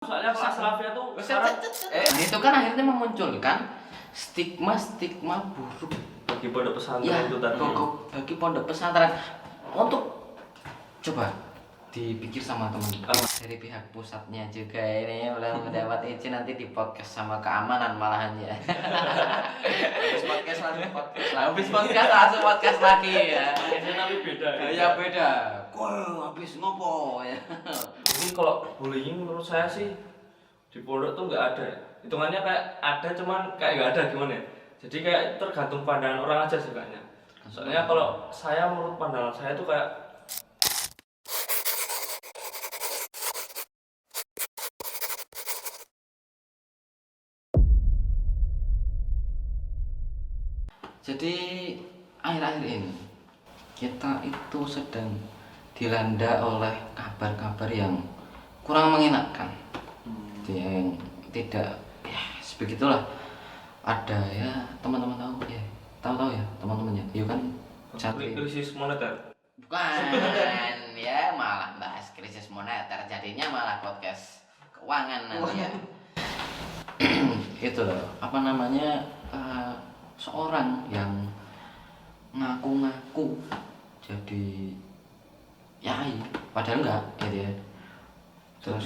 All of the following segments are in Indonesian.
Soalnya Pak Asrafia tuh sekarang itu kan akhirnya memunculkan stigma buruk bagi pondok pesantren ya, itu tadi. bagi pondok pesantren. Untuk coba dipikir sama teman dari pihak pusatnya juga ini belum mendapat izin nanti di podcast sama keamanan malahan ya. Habis podcast langsung podcast lagi ya. Ini tapi beda. Ya beda. Kok habis ngopo ya. Ini kalau bullying menurut saya sih di pondok tuh nggak ada. Hitungannya kayak ada cuman kayak nggak ada gimana ya. Jadi kayak tergantung pandangan orang aja sih kayaknya. Soalnya kalau saya menurut pandangan saya tuh kayak jadi akhir-akhir ini kita itu sedang dilanda oleh kabar-kabar yang kurang mengenakan, yang tidak ya sebegitulah. Ada ya teman-teman tahu ya teman-temannya, yuk kan santri krisis moneter. bukan ya malah bahas krisis moneter jadinya malah podcast keuangan nanti ya. Itu loh apa namanya seorang yang ngaku-ngaku jadi yai padahal enggak gitu ya. Terus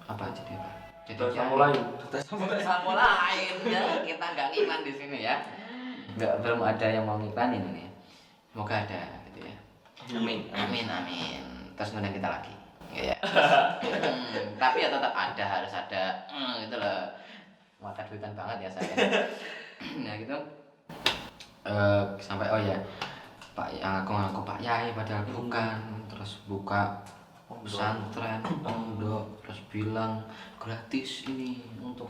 apa jadi apa? Jadi Sama lain. sama lain ya. Kita enggak ngiklan di sini ya. Enggak, belum ada yang mau ngiklanin ini. Semoga ada gitu ya. Amin. Terus ngundang kita lagi. Ya. Tapi ya tetap ada, harus ada gitu loh. Mata duitan banget ya saya. Nah gitu. Sampai oh ya Pak yang aku ngaku Pak Yai padahal bukan, terus buka pesantren pondok terus bilang gratis ini untuk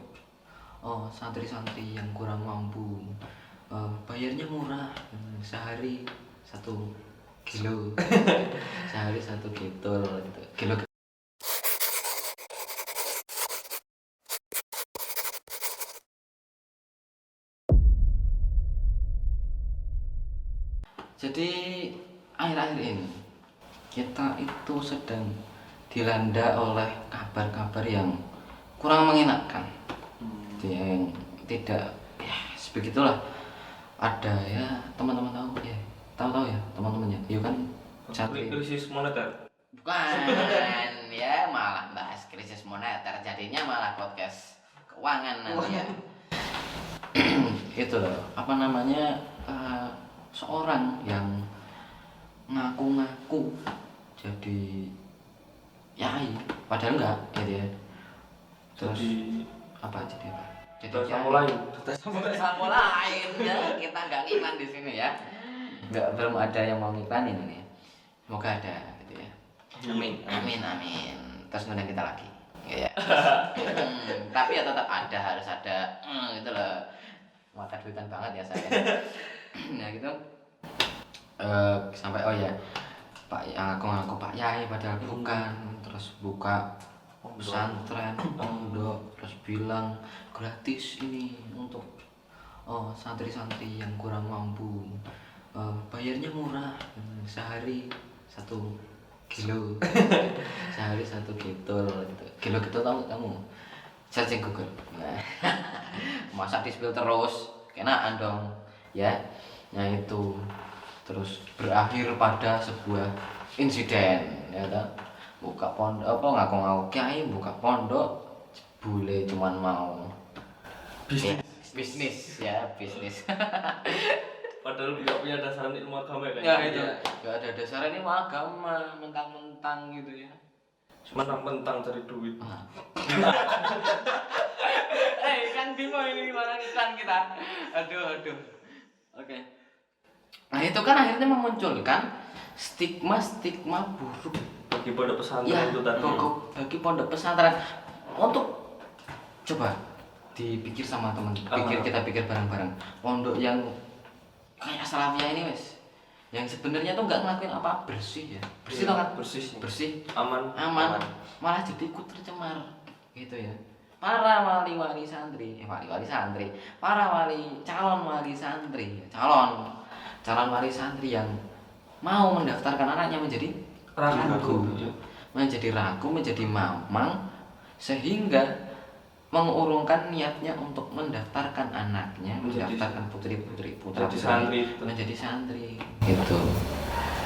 santri-santri yang kurang mampu, bayarnya murah, sehari 1 kilo sehari 1 gitu kilo. Jadi akhir-akhir ini kita itu sedang dilanda oleh kabar-kabar yang kurang mengenakan, yang tidak ya sebegitulah. Ada ya teman-teman tahu ya teman-temannya, yuk kan santri Krisis moneter. bukan ya malah bahas krisis moneter jadinya malah podcast keuangan nanti ya. Itu loh apa namanya seorang yang ngaku-ngaku jadi yai padahal enggak gitu ya. Terus apa jadi apa? Jadi sama lain ya. Kita enggak ngiklan di sini ya. Enggak, belum ada yang mau ngiklanin ini. Semoga ada gitu ya. Amin. Terus ngundang kita lagi. Ya. Tapi ya tetap ada, harus ada gitu loh. Mata duitan banget ya saya. Nah gitu sampai oh ya Pak yang aku ngaku Pak Yai padahal bukan, terus buka pesantren pondok terus bilang gratis ini untuk santri-santri yang kurang mampu, bayarnya murah, sehari 1 kilo sehari 1 gitu kilo tahu kamu searching Google. Nah, masa di spill terus kenaan dong ya. Nah itu terus berakhir pada sebuah insiden ya kan, buka pondok apa ngaku-ngaku kiai buka pondok bule cuman mau bisnis Padahal nggak punya dasar ilmu agama ya kayak itu nggak ada dasarnya ilmu agama, mentang-mentang gitu ya, mentang-mentang cari duit. Kan bingung ini gimana iklan kita. Aduh. Oke. Nah itu kan akhirnya memunculkan stigma buruk Bagi pondok pesantren ya, itu tadi. bagi pondok pesantren. Untuk coba dipikir sama teman, kita pikir bareng-bareng. Pondok yang kayak Salafiyah ini wes, yang sebenarnya tuh nggak ngelakuin apa, bersih ya, bersih toh kan, bersih, aman, malah jadi ikut tercemar gitu ya. Para wali-wali santri, para calon wali santri yang mau mendaftarkan anaknya menjadi ragu, menjadi mamang, sehingga mengurungkan niatnya untuk mendaftarkan anaknya, Menjadi- mendaftarkan putri-putri Jadi santri. menjadi santri gitu.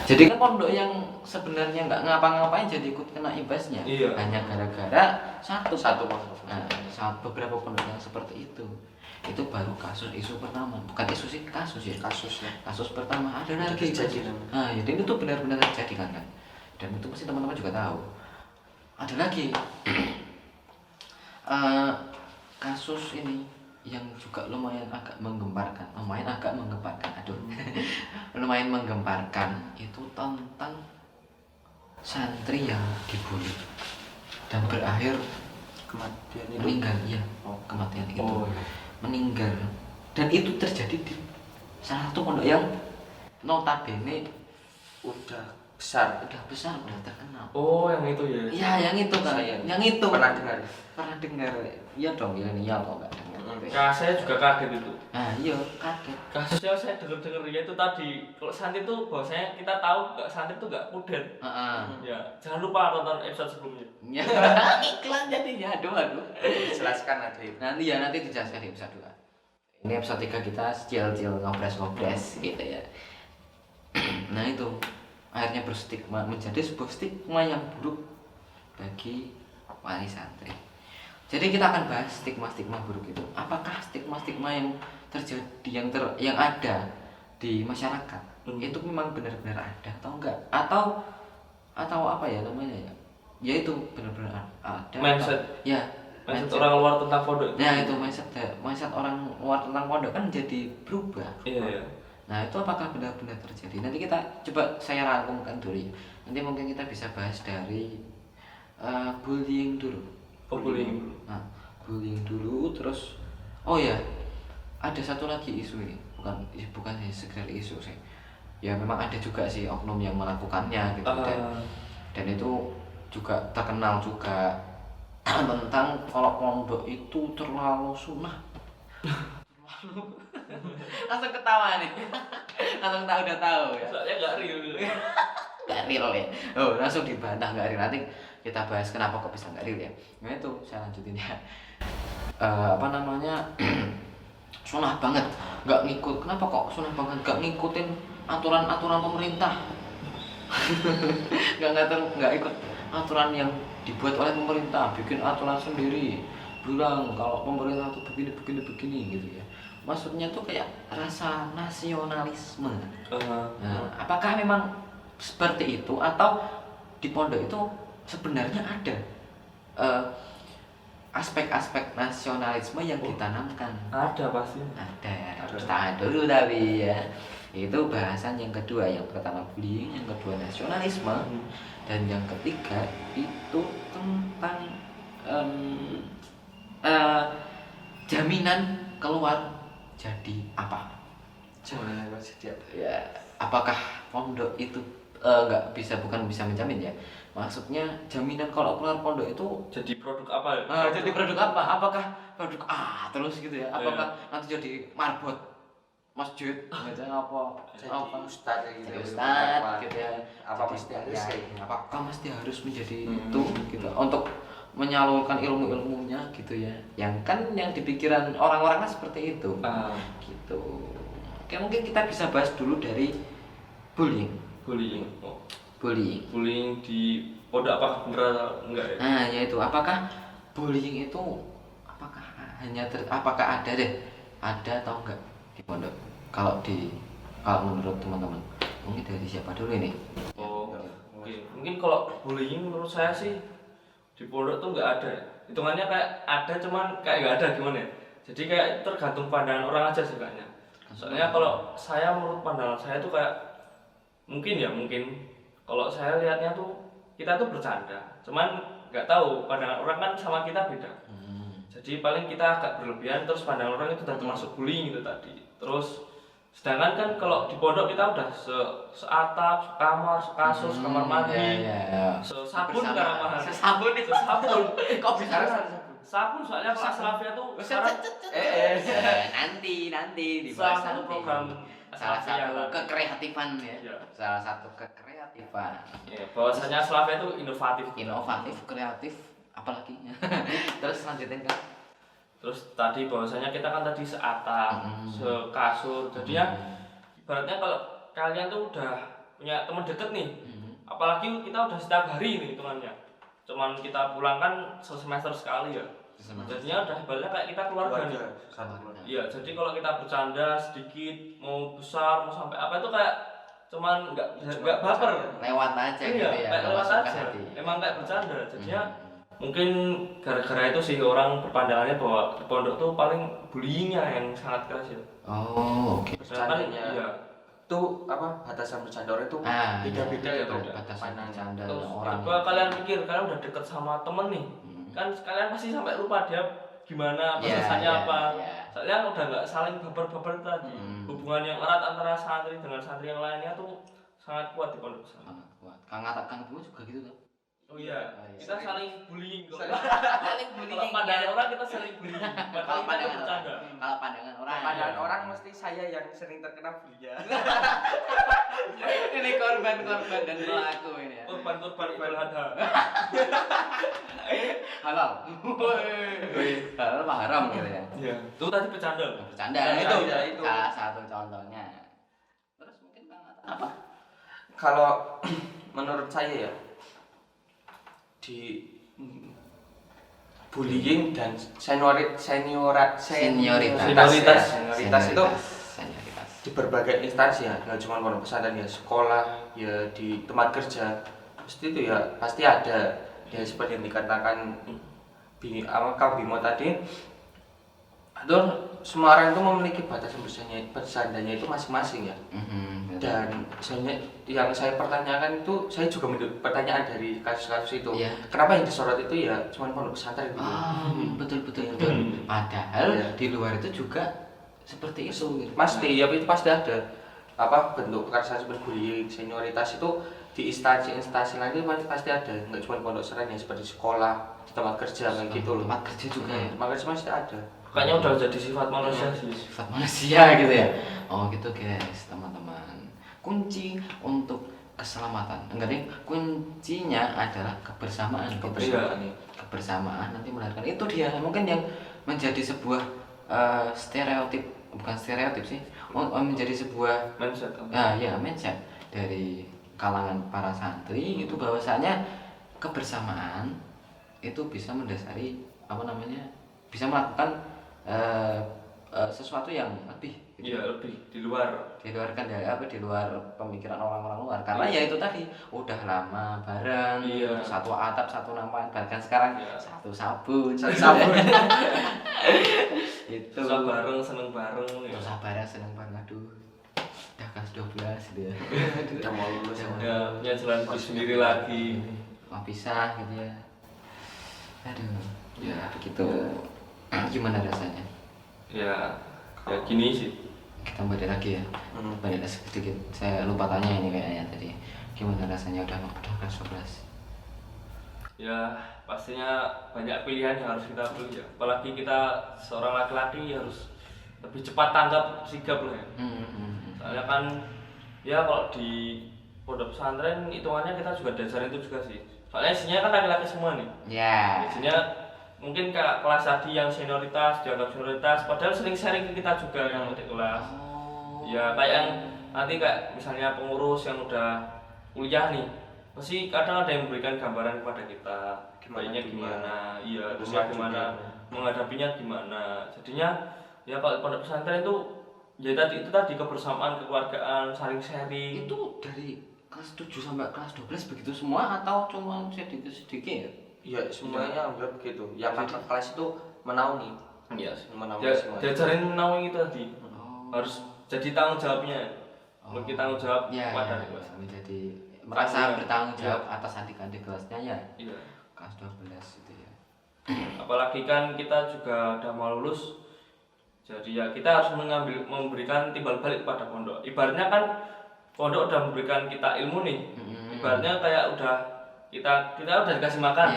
Jadi kan pondok yang sebenarnya nggak ngapa-ngapain jadi ikut kena imbasnya. Iya. Hanya gara-gara satu pondok. Nah, saat beberapa pondok yang seperti itu baru kasus isu pertama, bukan isu sih, kasus ya. Kasusnya. Kasus pertama ada Udah lagi terjadi kasus. namanya. Nah, jadi itu benar-benar terjadi kan. Dan itu pasti teman-teman juga tahu. Ada lagi kasus ini yang juga lumayan agak menggemparkan, aduh, lumayan menggemparkan itu tentang santri yang dibully dan berakhir Kematian itu. meninggal, ya, Oh. kematian itu, Oh, iya. meninggal, dan itu terjadi di salah satu pondok yang notabene Udah besar. udah besar, udah terkenal. Oh, yang itu ya. Iya, yang itu kan, Saya yang itu pernah dengar. pernah dengar, iya dong, milenial kok nggak dengar. Nah, saya juga kaget itu. Nah, iya kaget. Kasusnya saya dengar ya itu tadi. Kalau santri itu bahwasanya kita tahu nggak santri itu nggak puden. Heeh. Ya, jangan lupa tonton episode sebelumnya. Ya, iklan jadinya, aduh. Jelaskan ada itu. Nanti dijelaskan di episode 2. Ini episode 3 kita chill ngobras gitu ya. Nah itu akhirnya berstigma, menjadi sebuah stigma yang buruk bagi wali santri. Jadi kita akan bahas stigma buruk itu. Apakah stigma yang terjadi yang ada di masyarakat itu memang benar-benar ada atau enggak? Atau apa ya namanya ya? Ya itu benar-benar ada. Mindset. Ya, Mindset orang luar tentang pondok. Nah itu mindset orang luar tentang pondok kan jadi berubah. Iya. Nah itu apakah benar-benar terjadi? Nanti kita coba saya rangkumkan dulu ya. Nanti mungkin kita bisa bahas dari bullying dulu. Oh, bullying. Nah, bullying dulu, terus oh ya ada satu lagi isu ini, bukan sekedar isu sih. Ya memang ada juga sih oknum yang melakukannya gitu dan itu juga terkenal juga tentang kalau pondok itu terlalu sunnah. Langsung ketawa nih. Langsung tahu udah tahu ya. Soalnya nggak real. Nggak real ya. Oh, langsung dibantah nggak real. Nanti kita bahas kenapa kok bisa nggak real ya. Nah itu saya lanjutin ya. Apa namanya? Sunnah banget. Nggak ngikut. Kenapa kok sunnah banget? Nggak ngikutin aturan-aturan pemerintah. nggak ikut aturan yang dibuat oleh pemerintah. Bikin aturan sendiri. Bilang kalau pemerintah tuh begini gitu ya. Maksudnya tuh kayak rasa nasionalisme. Nah, apakah memang seperti itu atau di pondok itu sebenarnya ada aspek-aspek nasionalisme yang ditanamkan? Ada pasti. Ada. Tahan dulu tapi ya. Itu bahasan yang kedua. Yang pertama bullying, yang kedua nasionalisme, dan yang ketiga itu tentang jaminan keluar jadi apa? Jangan jadi apa? Ya, apakah pondok itu bukan bisa menjamin ya? Maksudnya jaminan kalau keluar pondok itu Jadi produk apa ya? jadi produk apa? Apakah produk A terus gitu ya? Apakah nanti jadi marbot masjid macam apa? Jadi ustadz gitu. Jadi ustadz gitu ya? Apa Jadi, mesti harus ya, kayak gitu? apakah mesti harus menjadi itu gitu untuk menyalurkan ilmu-ilmunya gitu ya? Yang kan yang di pikiran orang-orang kan seperti itu. Gitu. Oke, mungkin kita bisa bahas dulu dari bullying. Bullying. Oh. Bullying. Di pondok apakah benar atau enggak ya? Nah, yaitu apakah bullying itu apakah ada atau enggak di pondok? Kalau menurut teman-teman, mungkin dari siapa dulu ini? Oh, mungkin kalau bullying menurut saya sih di pondok tuh nggak ada. Hitungannya kayak ada cuman kayak nggak ada gimana ya? Jadi kayak tergantung pandangan orang aja sih kayaknya. Soalnya kalau saya menurut pandangan saya tuh kayak mungkin kalau saya lihatnya tuh kita tuh bercanda. Cuman nggak tahu pandangan orang kan sama kita beda. Jadi paling kita agak berlebihan terus pandangan orang itu udah termasuk bullying gitu tadi. Terus sedangkan kan kalau di pondok kita udah seatap, sekamar, sekasur, kamar mandi, sesabun kamar mandi, Sabun itu. sesabun. Kok bisa Sabun soalnya kelas Rafia tuh sekarang nanti salah dibahas satu nanti. program Salah Rafia satu kan. kekreatifan ya. Iya. Salah satu kekreatifan. Ya, bahwasanya Slavia itu inovatif. Inovatif, kreatif, apalagi terus lanjutin kan. Terus tadi bahwasanya kita kan tadi seatap, sekasur. Jadinya ibaratnya kalau kalian tuh udah punya teman deket nih, apalagi kita udah setiap hari nih hitungannya. Cuman kita pulang kan semester sekali ya. Jadinya udah ibaratnya kayak kita keluarga nih. Iya, jadi kalau kita bercanda sedikit, mau besar, mau sampai apa itu kayak cuman nggak baper. Lewat aja Iya, gitu ya. kayak nggak lewat masuk ke aja. hati. Emang kayak bercanda. Jadinya mungkin gara-gara itu sih orang berpandangannya bahwa di pondok tuh paling bullyingnya yang sangat keras ya. Oh, oke. Sedangkan Bercandanya. iya. Itu apa batasan bercanda orang itu beda-beda iya, itu batasan pandangan. bercanda Terus orang. coba kalian pikir kalian udah deket sama temen nih, kan kalian pasti sampai lupa dia gimana, Iya, pesannya iya, apa. iya. Soalnya udah nggak saling baper-baper tadi. Hubungan yang erat antara santri dengan santri yang lainnya tuh sangat kuat di pondok pesantren. Sangat kuat. Kang Bimo juga gitu tuh. Oh iya, kita saling bullying kok. Saling Kalau pandangan orang kita saling bullying. Padahal kita tuh bercanda. Kalau pandangan orang. Pandangan orang mesti saya yang sering terkena bulian. Ini korban dan pelaku ini ya. Korban Idul Adha. Halal. Halal apa haram gitu ya. Iya. Itu tadi bercanda. Bercanda Bercanda, itu itu. salah satu contohnya. Terus mungkin Kang Ata apa? Kalau menurut saya ya di bullying dan senioritas itu Senioritas. di berbagai instansi ya, nggak cuma pondok pesantren ya, sekolah ya, di tempat kerja pasti itu ya pasti ada ya, seperti yang dikatakan Kang Bimo tadi itu semua orang itu memiliki batasan bersandanya itu masing-masing ya. Dan sebenarnya yang saya pertanyakan itu, saya juga mendapat pertanyaan dari kasus-kasus itu. Iya. Kenapa yang disorot itu ya cuma pondok pesantren gitu. Betul. Padahal Iya. di luar itu juga seperti itu. Gitu. Pasti ya, itu pasti ada apa bentuk kekerasan seperti bullying, senioritas itu di instansi lain itu pasti ada, nggak cuma pondok pesantren ya, seperti sekolah, di tempat kerja kayak gitu loh. Tempat kerja juga ya. Tempat kerja pasti ada. Makanya udah jadi sifat manusia sih. Sifat manusia gitu ya. Oh gitu guys, teman-teman. Kunci untuk keselamatan. Enggak deh, kuncinya adalah kebersamaan. Kebersamaan nanti melahirkan itu dia. Mungkin yang menjadi sebuah stereotip, bukan stereotip sih. Menjadi sebuah Mindset. mindset dari kalangan para santri itu bahwasanya kebersamaan itu bisa mendasari bisa melakukan sesuatu yang lebih Iya, lebih di luar di luar pemikiran orang-orang luar, karena ya itu tadi udah lama bareng, satu atap satu nampan, bahkan sekarang satu sabun itu susah bareng, seneng bareng ya. susah bareng seneng bareng. Aduh, udah kelas 12 gitu ya. Udah mau lulus ya. Ya, punya jalan hidup sendiri lagi. Mau pisah gitu ya. Aduh, ya begitu. Gimana rasanya? Ya gini sih. Kita balik lagi ya. Balik lagi sedikit. Saya lupa tanya ini kayaknya tadi. Gimana rasanya udah kelas 12? Ya pastinya banyak pilihan yang harus kita pilih ya. Apalagi kita seorang laki-laki harus lebih cepat tanggap sigap lah ya. Soalnya kan ya kalau di pondok pesantren hitungannya kita juga diajarin itu juga sih. Soalnya isinya kan laki-laki semua nih. Ya. Isinya mungkin kayak kelas tadi yang senioritas dianggap senioritas, padahal sering sharing ke kita juga yang di kelas. Ya kayak yang nanti kayak misalnya pengurus yang udah kuliah nih, pasti kadang ada yang memberikan gambaran kepada kita baiknya gimana, iya terusnya gimana, menghadapinya gimana. Jadinya ya kalau pondok pesantren itu ya itu tadi kebersamaan, kekeluargaan, saling sharing. Itu dari kelas 7 sampai kelas 12 begitu semua atau cuma sedikit-sedikit? Iya, semuanya hampir begitu. Yang kakak kelas itu menaungi. Iya, Menaungi semua. diajarin menaungi itu tadi. Harus jadi tanggung jawabnya. Memiliki tanggung jawab pada kelas. Menjadi merasa bertanggung jawab atas adik-adik kelasnya ya. Iya. Kelas 12 itu ya. Apalagi kan kita juga udah mau lulus. Jadi ya kita harus memberikan timbal balik kepada pondok. Ibaratnya kan pondok udah memberikan kita ilmu nih. Ibaratnya kayak kita udah dikasih makan.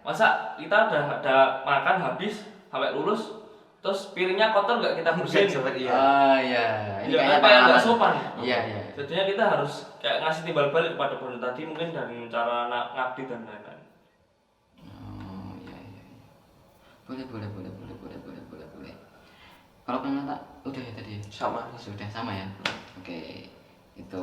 Masa kita udah ada makan habis sampai lulus terus piringnya kotor nggak kita bersihin? Iya. Ini kayak nggak sopan. Iya. Jadinya kita harus kayak ngasih timbal balik kepada pondok tadi, mungkin dengan cara ngabdi dan lain-lain. Boleh. Kalau Kang Nata udah ya tadi? Sama. Sudah sama ya. Oke, itu.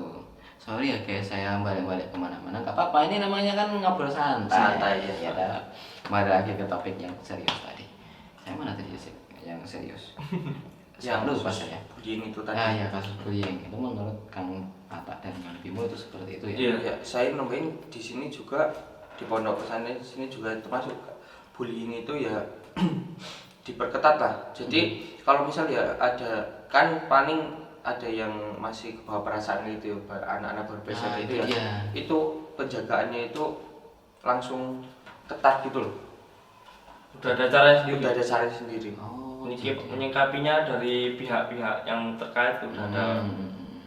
Sorry ya guys, saya balik-balik kemana-mana. Gak apa-apa, ini namanya kan ngobrol santai. Santai, ya. Ya, kembali lagi ke topik yang serius tadi. Saya mana tadi sih yang serius? Yang lupa kasus saya. bullying itu tadi. Ya kasus bullying itu menurut Kang Nata dan Kang Bimo itu seperti itu ya. Iya. Ya, saya nemuin di sini juga di pondok pesantren di sini juga termasuk bullying itu ya diperketat lah. Jadi kalau misal ya ada kan paling ada yang masih kebawa perasaan gitu ya, anak-anak baru belajar itu ya. Iya. Itu penjagaannya itu langsung ketat gitu loh. Udah ada caranya sendiri. Udah ada cara sendiri. Oh, Menyikapinya dari pihak-pihak yang terkait udah ada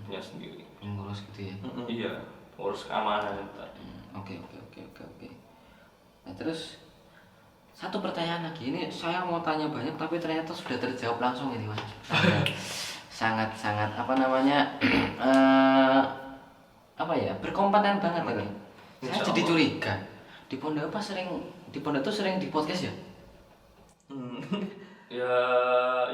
punya sendiri. Ngurus gitu ya. Iya, urus keamanan tadi. Oke. Nah, terus satu pertanyaan lagi, ini saya mau tanya banyak tapi ternyata sudah terjawab langsung ini Mas. Sangat apa namanya apa ya, berkompeten banget ini. Saya Insya jadi Allah. curiga di pondok di pondok tuh sering di podcast ya? Ya,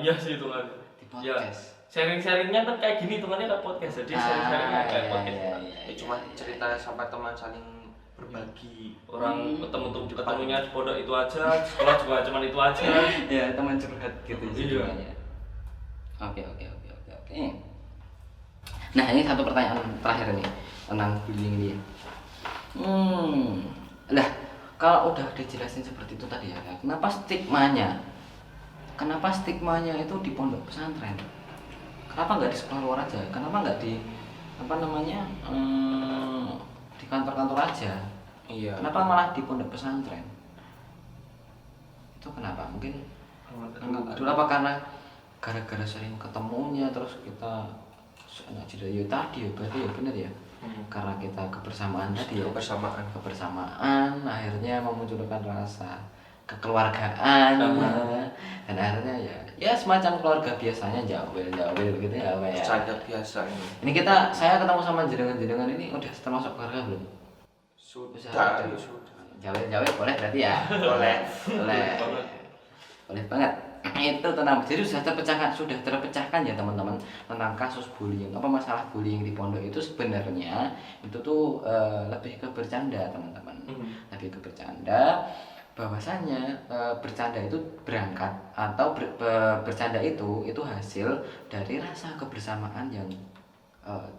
iya sih itu kan. Di Ya, podcast. sharing-sharingnya kan kayak gini hitungannya kan podcast. Jadi sharing-sharingnya kayak podcast. Ya, cuma cerita sama teman saling berbagi. Orang ketemunya di pondok itu aja, sekolah juga cuma itu aja. Ya, teman curhat gitu sih Iya. semuanya. Oke. Nah, ini satu pertanyaan terakhir nih tentang bullying ini. Lah, kalau udah dijelasin seperti itu tadi ya, kenapa stigmanya itu di pondok pesantren? Kenapa nggak di sekolah luar aja? Kenapa nggak di di kantor-kantor aja? Iya. Kenapa malah di pondok pesantren? Itu kenapa? Mungkin dulu apa karena gara-gara sering ketemunya terus kita ngaji ya tadi ya berarti ya benar ya. Karena kita kebersamaan tadi ya. Kebersamaan akhirnya memunculkan rasa kekeluargaan dan akhirnya ya semacam keluarga biasanya jauh gitu ya apa ya. Bercanda biasa ini. Ini saya ketemu sama jenengan ini udah termasuk keluarga belum? Sudah. Jawab boleh berarti ya. Boleh banget. Itu tenang. Jadi sudah terpecahkan ya teman-teman tentang kasus bullying. Apa masalah bullying di pondok itu sebenarnya itu tuh lebih ke bercanda teman-teman. Lebih ke bercanda. Bahwasanya bercanda itu berangkat atau bercanda itu hasil dari rasa kebersamaan yang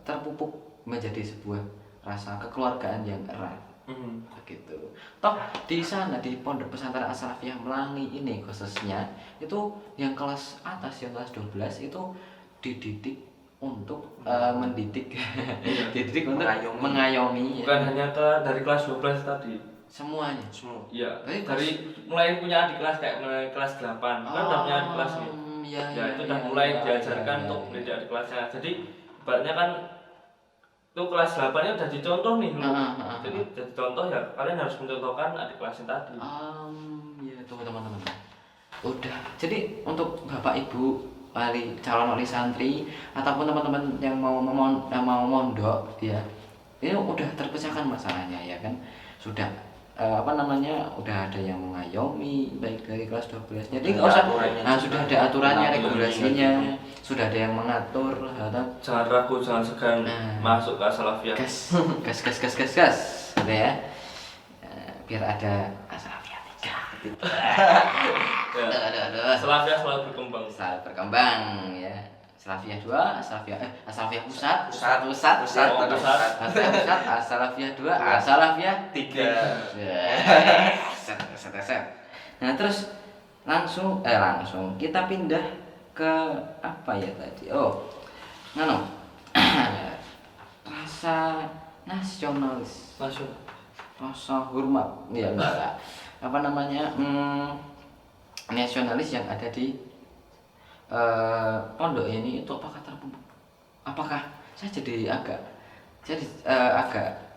terpupuk menjadi sebuah rasa kekeluargaan yang erat. Begitu. Toh di sana di Pondok Pesantren As-Salafiyah Melangi ini khususnya itu yang kelas atas yang kelas 12 itu dididik untuk mendidik dididik untuk mengayomi Bukan hanya dari kelas 12 tadi. semuanya. Iya. Berarti Dari mulai punya adik kelas kayak mulai kelas 8 kan udah punya adik kelas nih. Ya, itu udah mulai diajarkan untuk mendidik adik kelasnya. Jadi ibaratnya kan itu kelas 8 nya udah dicontoh nih. Jadi jadi contoh ya kalian harus mencontohkan adik kelasnya tadi. Ya tunggu teman-teman. Udah. Jadi untuk Bapak Ibu calon wali santri ataupun teman-teman yang mau mondok ya. Ini udah terpecahkan masalahnya ya kan. Sudah udah ada yang mengayomi baik dari kelas 12. Jadi nggak usah sudah ada aturannya, regulasinya, sudah ada yang mengatur. Jangan ragu, jangan segan masuk ke As-Salafiyah. Gas gitu ya. Biar ada As-Salafiyah 3. Aduh. As-Salafiyah selalu berkembang. Selalu berkembang ya. As-Salafiyah 2, As-Salafiyah pusat, As-Salafiyah 2, As-Salafiyah 3. Set. Nah, terus langsung kita pindah ke apa ya tadi? Rasa nasionalis. Rasa hormat. Ya enggak. Nasionalis yang ada di pondok ini itu apakah saya jadi agak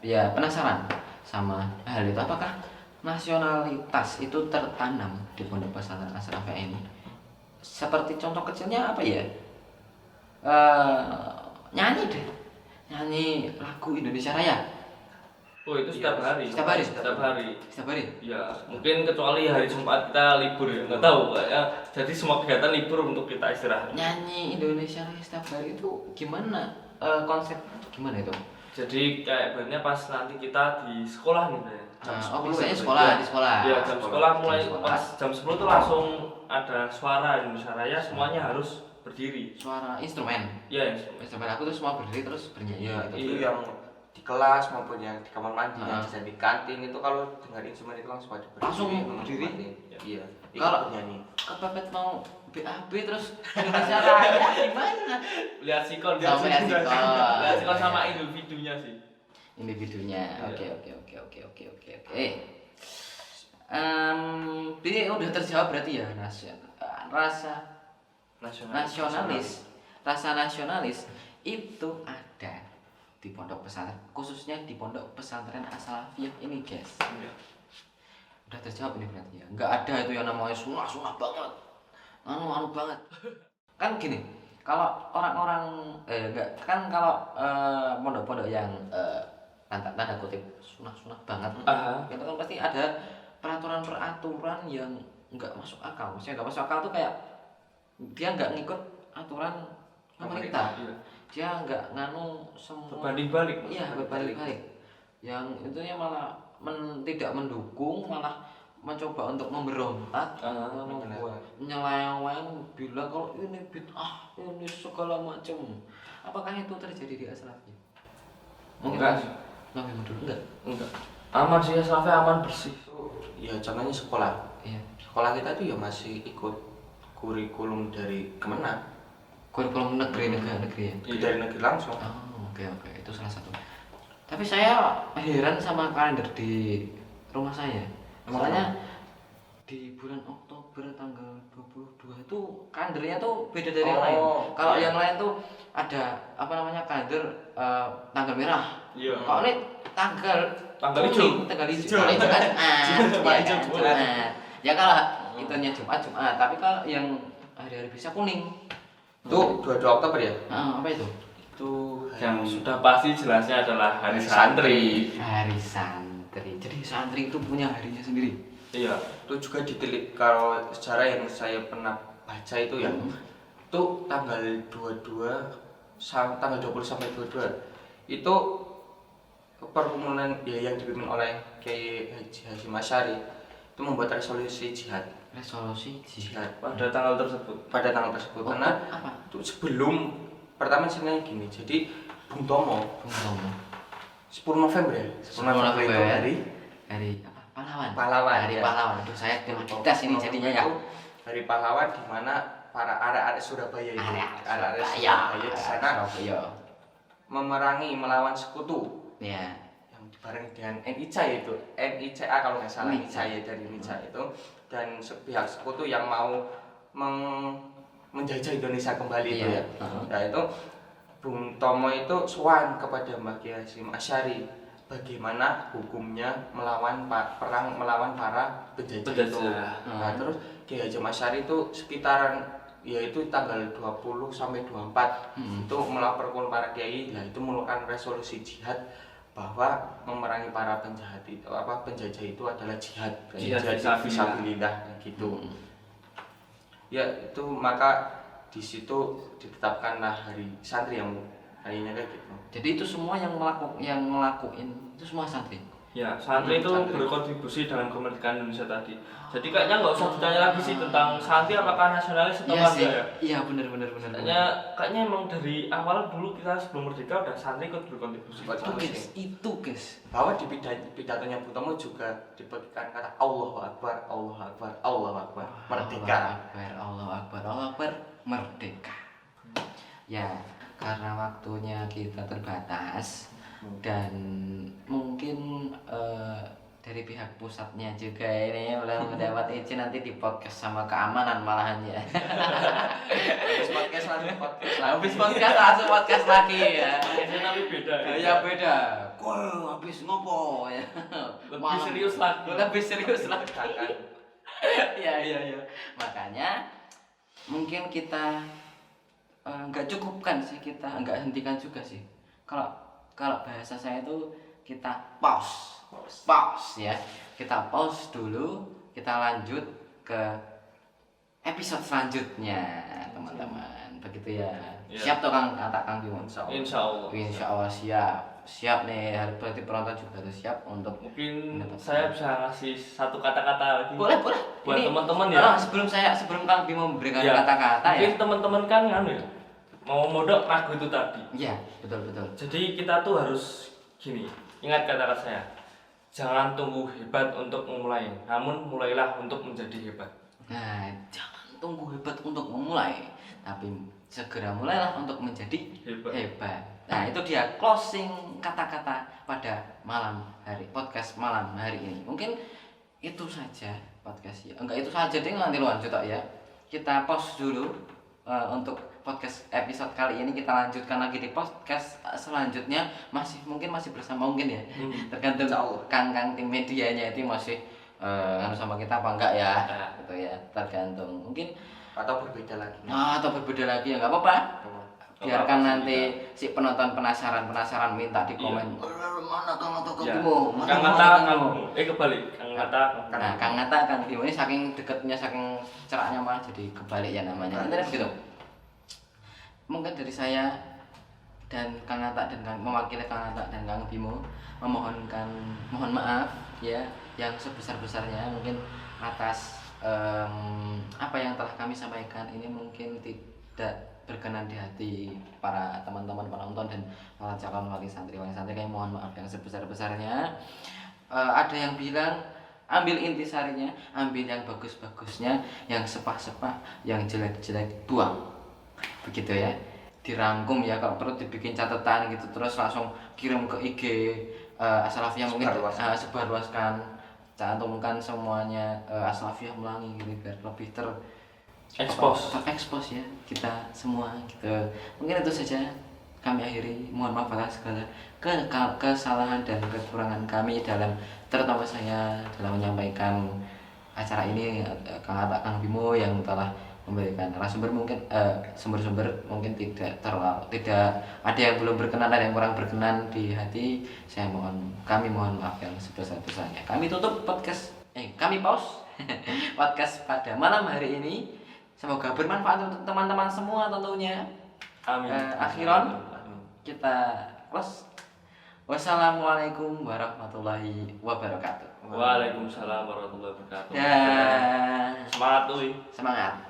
ya penasaran sama hal itu, apakah nasionalitas itu tertanam di pondok pesantren As-Salafiyah ini? Seperti contoh kecilnya apa ya, nyanyi lagu Indonesia Raya Oh itu setiap Iya, hari. setiap hari? Setiap hari. Setiap hari? Ya mungkin kecuali hari Jumat kita libur ya, nggak tahu kayaknya. Jadi semua kegiatan libur untuk kita istirahat. Nyanyi Indonesia Raya setiap hari itu gimana? Konsep gimana itu? Jadi kayak ibaratnya pas nanti kita di sekolah nih ya. Oh, biasanya sekolah, ya. di sekolah. Iya, jam sekolah mulai Jam sekolah. pas jam 10 tuh langsung ada suara Indonesia Raya, semuanya harus berdiri. Suara instrumen. Iya, Instrumen aku tuh semua berdiri terus bernyanyi Iya, gitu. itu yang di kelas maupun yang di kamar mandi, yang Ah. bisa di kantin itu kalau dengar instrumen itu langsung pada berdiri. Langsung menghormati. berdiri? Iya. Ikut Kalau- bernyanyi. Kepepet mau BAB terus Indonesia Raya gimana? lihat sikon Sama lihat sikon. lihat sikon sama individunya sih. Individunya. Iya. Oke. Jadi udah terjawab berarti ya rasa nasionalis. Rasa nasionalis itu ada di pondok pesantren, khususnya di pondok pesantren As-Salafiyah ini, guys. Iya. Udah terjawab ini berarti ya. Nggak ada itu yang namanya sunah banget. Anu banget. Kan gini, kalau orang-orang enggak kan kalau pondok-pondok yang tanda kutip sunah banget, Aha. itu kan pasti ada peraturan yang nggak masuk akal. Maksudnya nggak masuk akal tuh kayak dia nggak ngikut aturan pemerintah. Iya. Dia nggak nganu semua. Berbanding balik. Iya, berbalik-balik. Yang intinya malah tidak mendukung, malah mencoba untuk memberontak, menyeleweng, bilang kalau ini bid'ah, ini segala macam. Apakah itu terjadi di As-Salafiyah? Enggak. Nabi mundur enggak? Enggak. Aman sih, Salafiyah aman bersih. Ya contohnya sekolah. Iya. Sekolah kita tuh ya masih ikut kurikulum dari Kemenang, Kurikulum negeri ya. dari negeri langsung. Oh, oke, itu salah satu. Tapi saya heran sama kalender di rumah saya. Soalnya di bulan Oktober tanggal 22 itu kalendernya tuh beda dari yang lain. Kalau iya. yang lain tuh ada apa namanya kalender tanggal merah. Iya. Kalau ini tanggal Tanggal kuning, hijau. tanggal hijau. Hijau. Kalau itu kan Cuma hijau Jumat. Ya kalau itunya Jumat, tapi kalau yang hari-hari biasa kuning. Itu 22 Oktober ya? Apa itu? Itu Yang sudah pasti jelasnya adalah hari santri. Hari santri. Jadi santri itu punya harinya sendiri. Iya. itu juga ditelit kalau secara yang saya pernah baca itu ya. Itu tanggal 22 tanggal 20 sampai 22 itu perkumpulan ya yang dipimpin oleh Kiai Haji Hasyim Asy'ari itu membuat resolusi jihad Resolusi jihad. Pada tanggal tersebut. pada tanggal tersebut karena apa? itu sebelum pertama sebenarnya gini. Jadi Bung Tomo Bung Tomo. 10 November ya. 10 November itu Hari apa? Pahlawan. Pahlawan, Hari ya. pahlawan. Aduh, saya di tes ini jadinya ya. Itu hari pahlawan di mana para arek-arek Surabaya itu arek-arek Surabaya di sana Surabaya. memerangi melawan sekutu Ya. yang dibarengi dengan NICA itu NICA kalau nggak salah NICA. NICA dari NICA itu dan pihak sekutu yang mau menjajah Indonesia kembali itu Iya. ya. Nah itu Bung Tomo itu sowan kepada Mbah Kiai Hasyim Asy'ari bagaimana hukumnya perang melawan para penjajah itu. Nah terus Kiai Hasyim Asy'ari itu sekitaran yaitu tanggal 20 sampai 24 itu melaporkan para kiai, nah itu mengeluarkan resolusi jihad bahwa memerangi para penjahat itu penjajah itu adalah jihad fisabilillah gitu. Ya itu maka di situ ditetapkanlah hari santri yang harinya kayak gitu. Jadi itu semua yang ngelakuin itu semua santri. Ya, santri itu Santri. berkontribusi dengan kemerdekaan Indonesia tadi. Jadi kayaknya nggak usah ditanya lagi sih tentang santri apakah nasionalis atau Iya enggak sih. ya. Iya benar. Kayaknya emang dari awal dulu kita sebelum merdeka udah santri ikut berkontribusi. Itu guys. Bahwa di pidatonya Bung Tomo juga diberikan kata Allahu Akbar, Allahu Akbar, Allahu Akbar, merdeka. Allahu Akbar, merdeka. Ya, karena waktunya kita terbatas dan mungkin dari pihak pusatnya juga ini belum mendapat izin nanti di podcast sama keamanan malahan ya. Habis podcast langsung podcast lagi ya. Biasanya tapi beda. Ya beda. Kok habis ngopo ya. Lebih serius lagi. Lebih serius lagi. Iya. Makanya mungkin kita nggak cukupkan sih, kita nggak hentikan juga sih. Kalau bahasa saya itu kita pause ya. Kita pause dulu, kita lanjut ke episode selanjutnya teman-teman. Begitu ya. Ya. Siap toh Kang Kang Bimo? Insya Allah. Insya Allah siap nih. Berarti penonton juga harus siap untuk Mungkin saya bisa ngasih satu kata-kata lagi. boleh Buat ini teman-teman ya. Sebelum Kang Bimo memberikan Ya, kata-kata ya. mungkin teman-teman kan nganu ya, mau modok lagu itu tadi. Iya, betul. Jadi kita tuh harus gini, ingat kata-kata saya. Jangan tunggu hebat untuk memulai, namun mulailah untuk menjadi hebat. Nah, jangan tunggu hebat untuk memulai, tapi segera mulailah untuk menjadi hebat. Nah, itu dia closing kata-kata pada podcast malam hari ini. Mungkin itu saja podcast ya. Enggak itu saja deh, nanti lanjut ya. Kita pause dulu untuk podcast episode kali ini. Kita lanjutkan lagi di podcast selanjutnya. Mungkin masih bersama mungkin ya. Tergantung Kang tim medianya itu masih sama kita apa enggak ya. Gitu ya. Tergantung. Mungkin atau berbeda lagi. Atau berbeda lagi ya enggak apa-apa. Biarkan nanti si penonton penasaran minta di komen. Mana Kang Atta Kang Bimo? Kang Atta kebalik. Kang Atta Kang Bimo ini saking dekatnya, saking ceraknya mah jadi kebalik ya namanya. Nanti begitu. Mungkin dari saya dan Kang Atta dan mewakili Kang Atta dan Kang Bimo mohon maaf ya yang sebesar-besarnya mungkin atas apa yang telah kami sampaikan ini mungkin tidak berkenan di hati para teman-teman penonton dan para calon wali santri kami mohon maaf yang sebesar-besarnya. Ada yang bilang ambil intisarinya, ambil yang bagus-bagusnya, yang sepah-sepah, yang jelek-jelek buang. Begitu ya. Dirangkum ya, kalau perlu dibikin catatan gitu terus langsung kirim ke IG As-Salafiyah mungkin sebarluaskan, cantumkan semuanya As-Salafiyah Melangi gitu biar lebih terekspos ya kita semua gitu. Mungkin itu saja kami akhiri. Mohon maaf atas segala kesalahan dan kekurangan kami terutama saya dalam menyampaikan acara ini. Kang Atta Kang Bimo yang telah memberikan narasumber mungkin sumber-sumber mungkin tidak ada yang belum berkenan, ada yang kurang berkenan di hati. Kami mohon maaf yang sebesar-besarnya. Kami tutup podcast kami pause podcast pada malam hari ini. Semoga bermanfaat untuk teman-teman semua tentunya. Amin. Akhiran kita close. Wassalamualaikum warahmatullahi wabarakatuh. Waalaikumsalam warahmatullahi wabarakatuh. Dan Semangat tuh. semangat.